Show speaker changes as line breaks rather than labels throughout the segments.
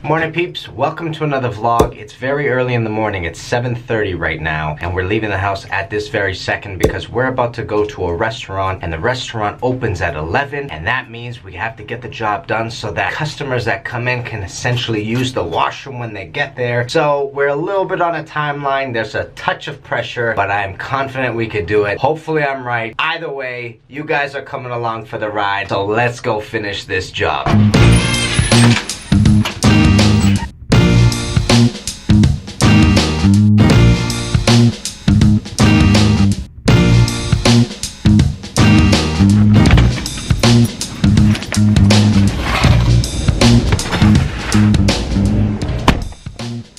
Morning peeps, welcome to another vlog. It's very early in the morning. It's 7:30 right now and we're leaving the house at this very second because we're about to go to a restaurant and the restaurant opens at 11, and that means we have to get the job done so that customers that come in can essentially use the washroom when they get there. So we're a little bit on a timeline. There's a touch of pressure, but I'm confident we could do it. Hopefully I'm right. Either way, you guys are coming along for the ride, so let's go finish this job.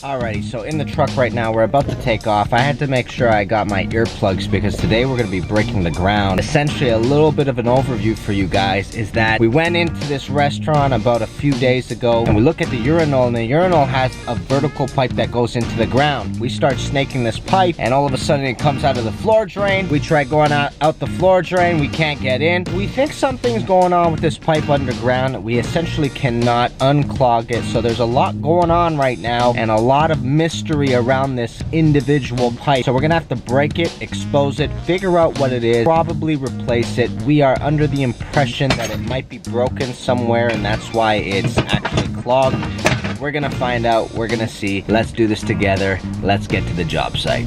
Alrighty, so in the truck right now, we're about to take off. I had to make sure I got my earplugs because today we're going to be breaking the ground. Essentially, a little bit of an overview for you guys is that we went into this restaurant about a few days ago and we look at the urinal, and the urinal has a vertical pipe that goes into the ground. We start snaking this pipe and all of a sudden it comes out of the floor drain. We try going out the floor drain, we can't get in. We think something's going on with this pipe underground. We essentially cannot unclog it, so there's a lot going on right now and a lot of mystery around this individual pipe. So we're gonna have to break it, expose it, figure out what it is, probably replace it. We are under the impression that it might be broken somewhere and that's why it's actually clogged. We're gonna find out, we're gonna see. Let's do this together. Let's get to the job site.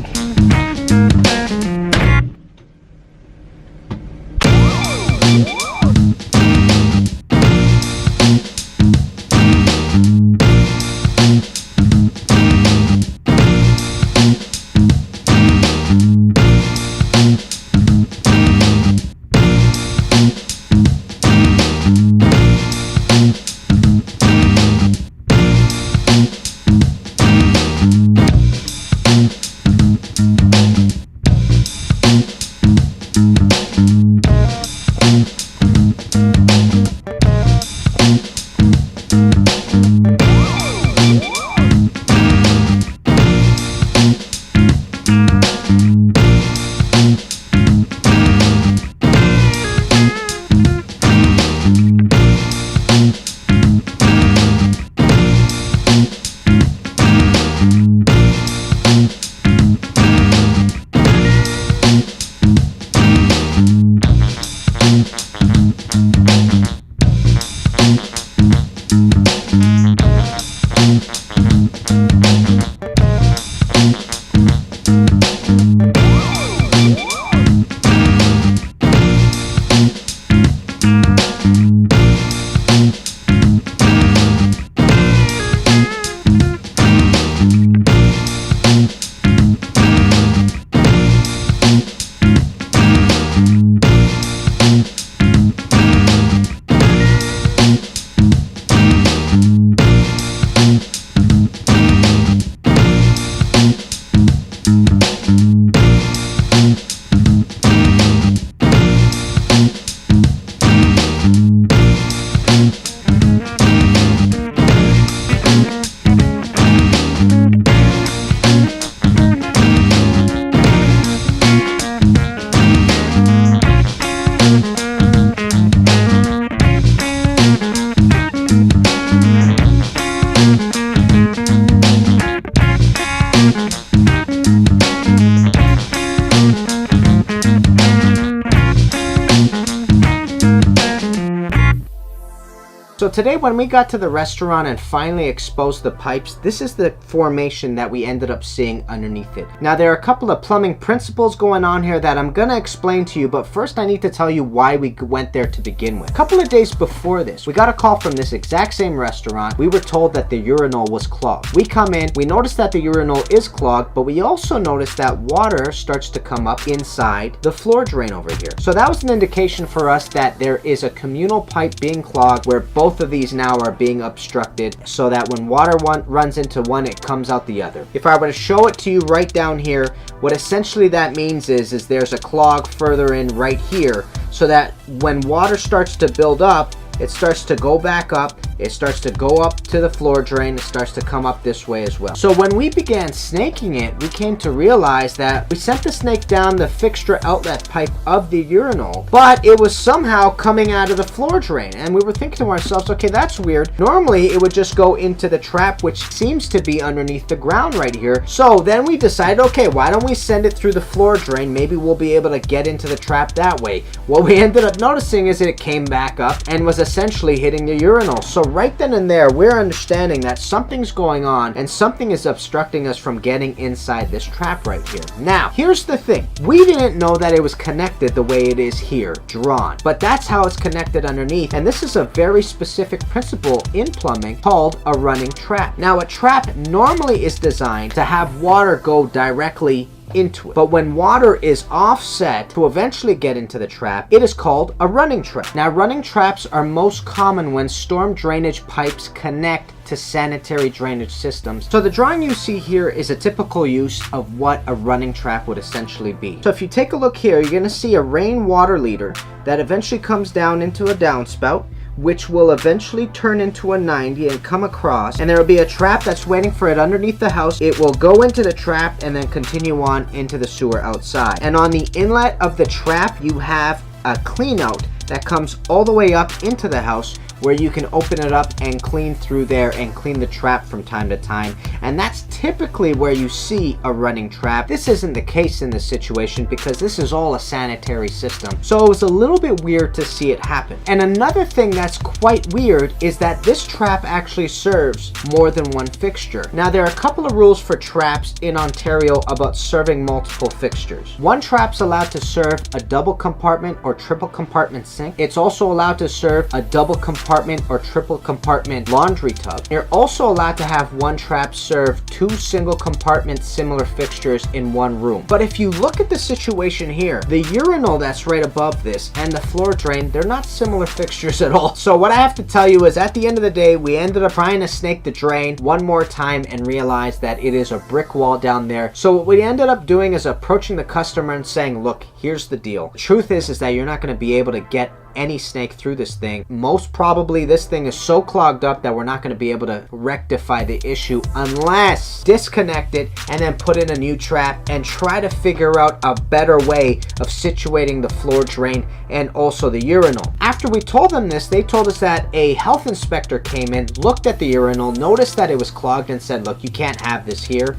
So today when we got to the restaurant and finally exposed the pipes, this is the formation that we ended up seeing underneath it. Now there are a couple of plumbing principles going on here that I'm gonna explain to you, but first I need to tell you why we went there to begin with. A couple of days before this, we got a call from this exact same restaurant. We were told that the urinal was clogged. We come in, we notice that the urinal is clogged, but we also notice that water starts to come up inside the floor drain over here. So that was an indication for us that there is a communal pipe being clogged where both of these now are being obstructed, so that when water runs into one, it comes out the other. If I were to show it to you right down here, what essentially that means is there's a clog further in right here, so that when water starts to build up, it starts to go back up it starts to go up to the floor drain, it starts to come up this way as well. So when we began snaking it, we came to realize that we sent the snake down the fixture outlet pipe of the urinal, but it was somehow coming out of the floor drain. And we were thinking to ourselves, okay, that's weird. Normally it would just go into the trap, which seems to be underneath the ground right here. So then we decided, okay, why don't we send it through the floor drain? Maybe we'll be able to get into the trap that way. What we ended up noticing is that it came back up and was essentially hitting the urinal. So right then and there, we're understanding that something's going on and something is obstructing us from getting inside this trap right here. Now, here's the thing. We didn't know that it was connected the way it is here, drawn, but that's how it's connected underneath. And this is a very specific principle in plumbing called a running trap. Now, a trap normally is designed to have water go directly into it, but when water is offset to eventually get into the trap, it is called a running trap. Now, running traps are most common when storm drainage pipes connect to sanitary drainage systems. So the drawing you see here is a typical use of what a running trap would essentially be. So if you take a look here, you're going to see a rainwater leader that eventually comes down into a downspout, which will eventually turn into a 90 and come across, and there will be a trap that's waiting for it underneath the house. It will go into the trap and then continue on into the sewer outside. And on the inlet of the trap, you have a clean out that comes all the way up into the house, where you can open it up and clean through there and clean the trap from time to time. And that's typically where you see a running trap. This isn't the case in this situation because this is all a sanitary system. So it was a little bit weird to see it happen. And another thing that's quite weird is that this trap actually serves more than one fixture. Now, there are a couple of rules for traps in Ontario about serving multiple fixtures. One trap's allowed to serve a double compartment or triple compartment sink. It's also allowed to serve a double compartment or triple compartment laundry tub. You're also allowed to have one trap serve two single compartment similar fixtures in one room. But if you look at the situation here, the urinal that's right above this and the floor drain, they're not similar fixtures at all. So what I have to tell you is, at the end of the day, we ended up trying to snake the drain one more time and realized that it is a brick wall down there. So what we ended up doing is approaching the customer and saying, look, here's the deal. The truth is that you're not going to be able to get any snake through this thing. Most probably this thing is so clogged up that we're not going to be able to rectify the issue unless disconnect it and then put in a new trap and try to figure out a better way of situating the floor drain and also the urinal. After we told them this, they told us that a health inspector came in, looked at the urinal, noticed that it was clogged and said, look, you can't have this here.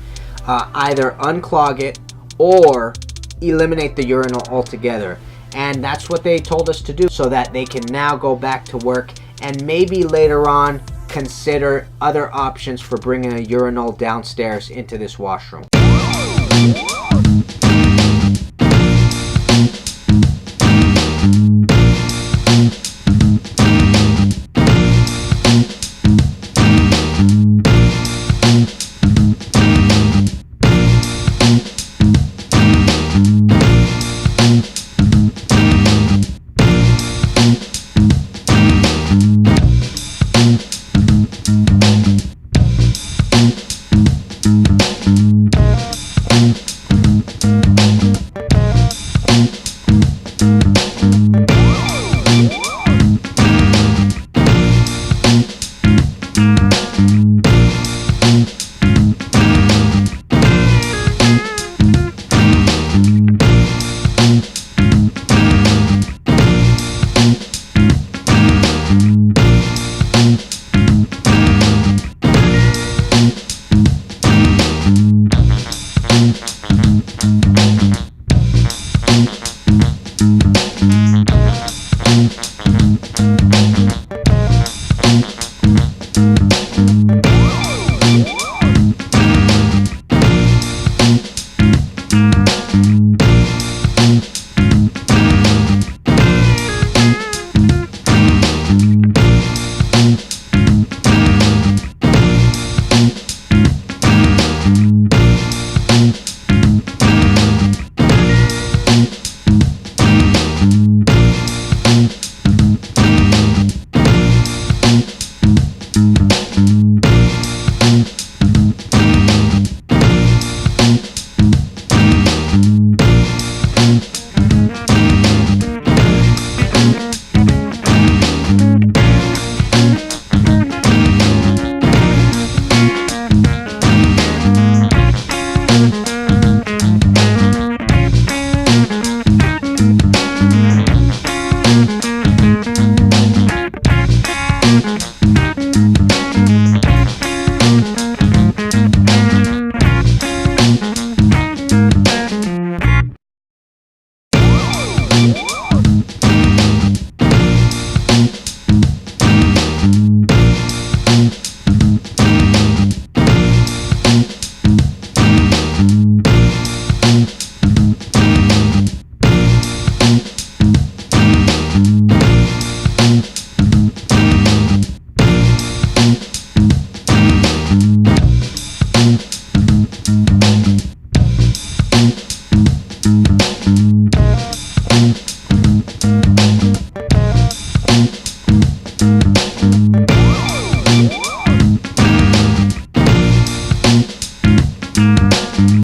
Either unclog it or eliminate the urinal altogether. And that's what they told us to do, so that they can now go back to work and maybe later on consider other options for bringing a urinal downstairs into this washroom.